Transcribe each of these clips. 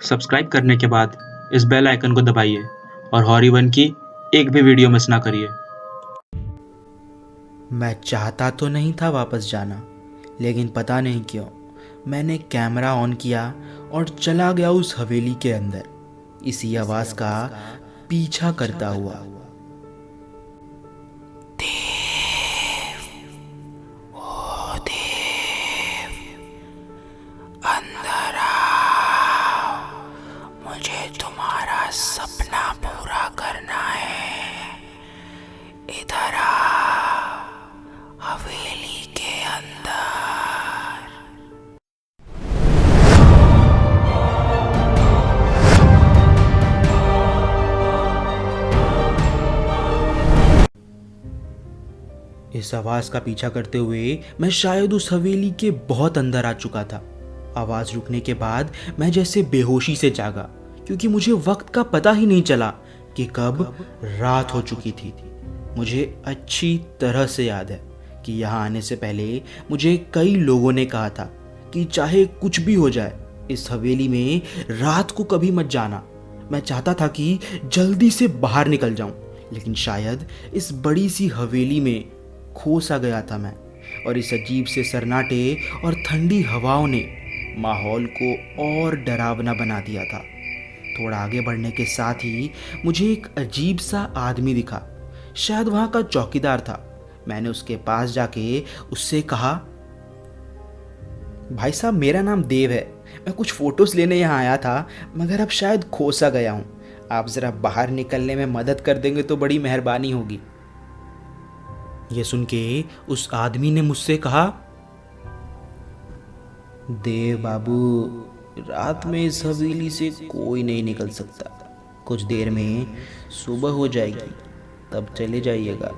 Subscribe करने के बाद इस बेल आइकन को दबाइए और हॉरी1 की एक भी वीडियो मिस ना करिए। मैं चाहता तो नहीं था वापस जाना, लेकिन पता नहीं क्यों मैंने कैमरा ऑन किया और चला गया उस हवेली के अंदर, इसी आवाज़ का पीछा करता हुआ। अंदर आओ, मुझे तुम्हारा सपना पूरा करना है। इधर आओ, हवेली के अंदर। इस आवाज़ का पीछा करते हुए मैं शायद उस हवेली के बहुत अंदर आ चुका था। आवाज़ रुकने के बाद मैं जैसे बेहोशी से जागा, क्योंकि मुझे वक्त का पता ही नहीं चला कि कब रात हो चुकी थी। मुझे अच्छी तरह से याद है कि यहाँ आने से पहले मुझे कई लोगों ने कहा था कि चाहे कुछ भी हो जाए, इस हवेली में रात को कभी मत जाना। मैं चाहता था कि जल्दी से बाहर निकल जाऊं, लेकिन शायद इस बड़ी सी हवेली में खो सा गया था मैं, और इस अजीब से सन्नाटे और ठंडी हवाओं ने माहौल को और डरावना बना दिया था। थोड़ा आगे बढ़ने के साथ ही मुझे एक अजीब सा आदमी दिखा, शायद वहाँ का चौकीदार था। मैंने उसके पास जाके उससे कहा, भाई साहब, मेरा नाम देव है, मैं कुछ फ़ोटोज़ लेने यहाँ आया था, मगर अब शायद खो सा गया हूँ। आप ज़रा बाहर निकलने में मदद कर देंगे तो बड़ी मेहरबानी होगी। ये सुन के उस आदमी ने मुझसे कहा, देव बाबू, रात में इस हवेली से कोई नहीं निकल सकता। कुछ देर में सुबह हो जाएगी, तब चले जाइएगा।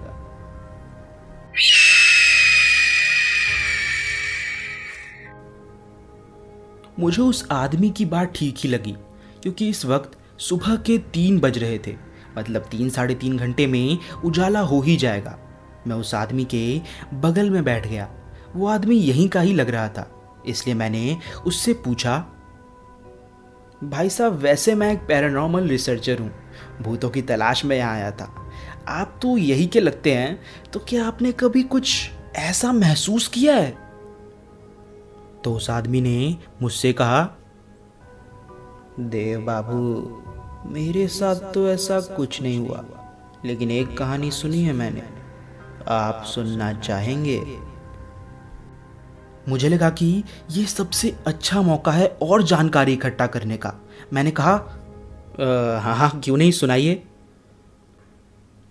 मुझे उस आदमी की बात ठीक ही लगी, क्योंकि इस वक्त सुबह के 3 बज रहे थे, मतलब 3 साढ़े 3 घंटे में उजाला हो ही जाएगा। मैं उस आदमी के बगल में बैठ गया। वो आदमी यहीं का ही लग रहा था, इसलिए मैंने उससे पूछा, भाई साहब, वैसे मैं एक पैरानॉर्मल रिसर्चर हूँ, भूतों की तलाश में यहाँ आया था। आप तो यही के लगते हैं, तो क्या आपने कभी कुछ ऐसा महसूस किया है? तो उस आदमी ने मुझसे कहा, देव बाबू, मेरे साथ तो ऐसा कुछ नहीं हुआ, लेकिन एक कहानी सुनी है मैंने। आप सुनना चाहेंगे? मुझे लगा कि ये सबसे अच्छा मौका है और जानकारी इकट्ठा करने का। मैंने कहा, हाँ हाँ, क्यों नहीं, सुनाइए।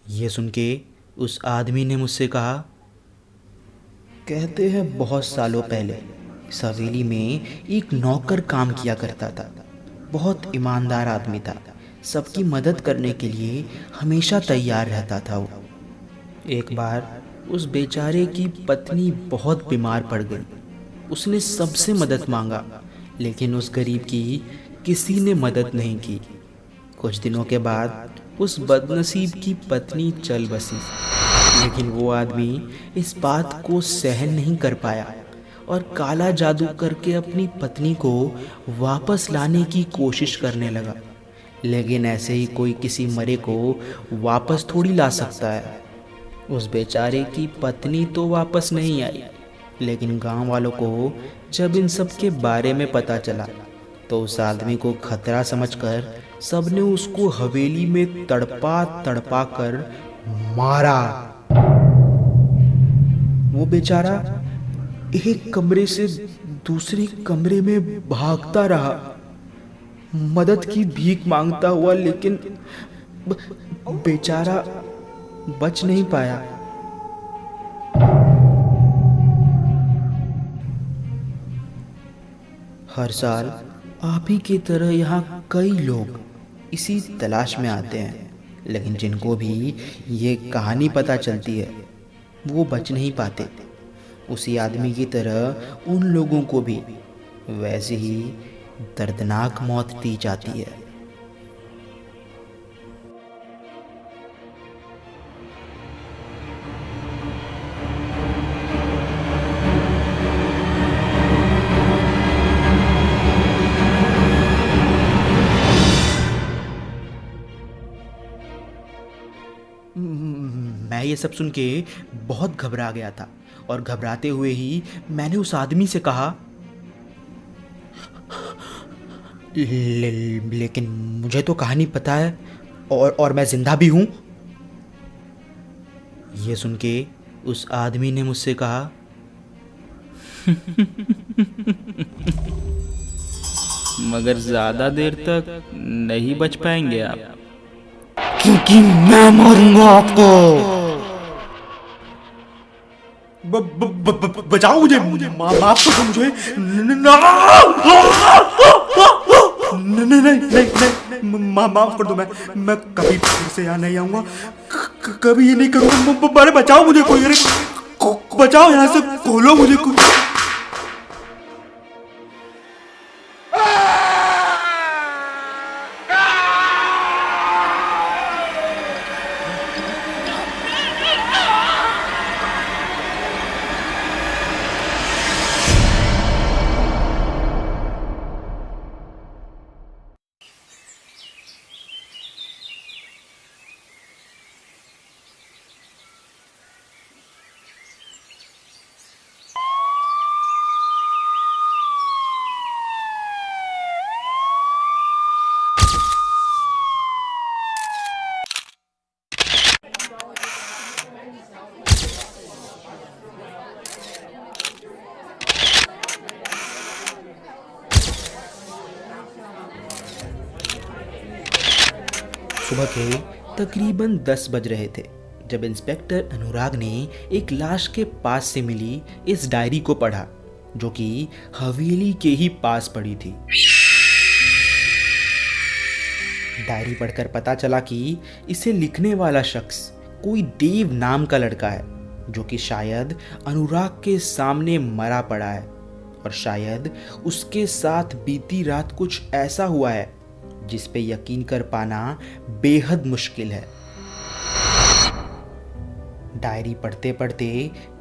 ये सुन के उस आदमी ने मुझसे कहा, कहते हैं बहुत सालों पहले इस हवेली में एक नौकर काम किया करता था। बहुत ईमानदार आदमी था, सबकी मदद करने के लिए हमेशा तैयार रहता था वो। एक बार उस बेचारे की पत्नी बहुत बीमार पड़ गई। उसने सबसे मदद मांगा, लेकिन उस गरीब की किसी ने मदद नहीं की। कुछ दिनों के बाद उस बदनसीब की पत्नी चल बसी, लेकिन वो आदमी इस बात को सहन नहीं कर पाया और काला जादू करके अपनी पत्नी को वापस लाने की कोशिश करने लगा। लेकिन ऐसे ही कोई किसी मरे को वापस थोड़ी ला सकता है। उस बेचारे की पत्नी तो वापस नहीं आई, लेकिन गांव वालों को जब इन सब के बारे में पता चला, तो उस आदमी को खतरा समझकर सबने उसको हवेली में तड़पा तड़पा कर मारा। वो बेचारा एक कमरे से दूसरे कमरे में भागता रहा, मदद की भीख मांगता हुआ, लेकिन बेचारा बच नहीं पाया। हर साल आप ही की तरह यहाँ कई लोग इसी तलाश में आते हैं, लेकिन जिनको भी ये कहानी पता चलती है वो बच नहीं पाते। उसी आदमी की तरह उन लोगों को भी वैसे ही दर्दनाक मौत दी जाती है। मैं ये सब सुन के बहुत घबरा गया था और घबराते हुए ही मैंने उस आदमी से कहा, लेकिन मुझे तो कहानी पता है और मैं जिंदा भी हूँ। ये सुन के उस आदमी ने मुझसे कहा, मगर ज्यादा देर तक नहीं बच पाएंगे आप, क्योंकि मैं मारूंगा आपको। बचाओ मुझे, माफ कर दो मुझे। नहीं नहीं नहीं, माफ कर दो। मैं कभी फिर से यहाँ नहीं आऊंगा, कभी ये नहीं करूंगा। अरे बचाओ मुझे कोई, अरे बचाओ, यहाँ से खोलो मुझे कोई। सुबह के तकरीबन 10 बज रहे थे जब इंस्पेक्टर अनुराग ने एक लाश के पास से मिली इस डायरी को पढ़ा, जो कि हवेली के ही पास पड़ी थी। डायरी पढ़कर पता चला कि इसे लिखने वाला शख्स कोई देव नाम का लड़का है, जो कि शायद अनुराग के सामने मरा पड़ा है और शायद उसके साथ बीती रात कुछ ऐसा हुआ है जिस पे यकीन कर पाना बेहद मुश्किल है। डायरी पढ़ते पढ़ते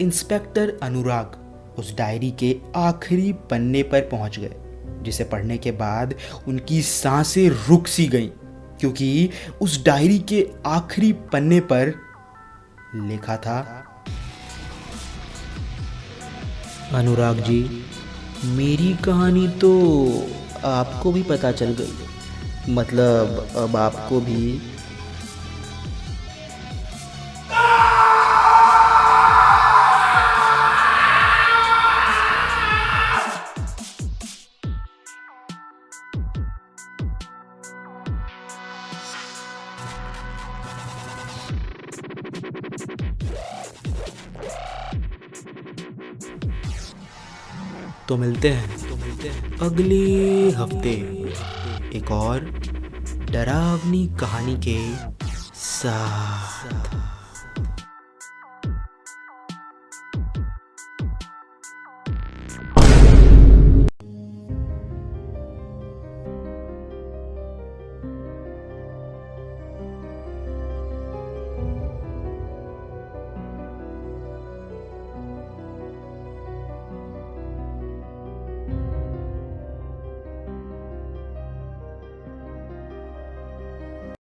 इंस्पेक्टर अनुराग उस डायरी के आखिरी पन्ने पर पहुंच गए, जिसे पढ़ने के बाद उनकी सांसें रुक सी गईं, क्योंकि उस डायरी के आखिरी पन्ने पर लिखा था, अनुराग जी, मेरी कहानी तो आपको भी पता चल गई, मतलब अब आपको भी। तो मिलते हैं अगले हफ्ते एक और डरावनी कहानी के साथ।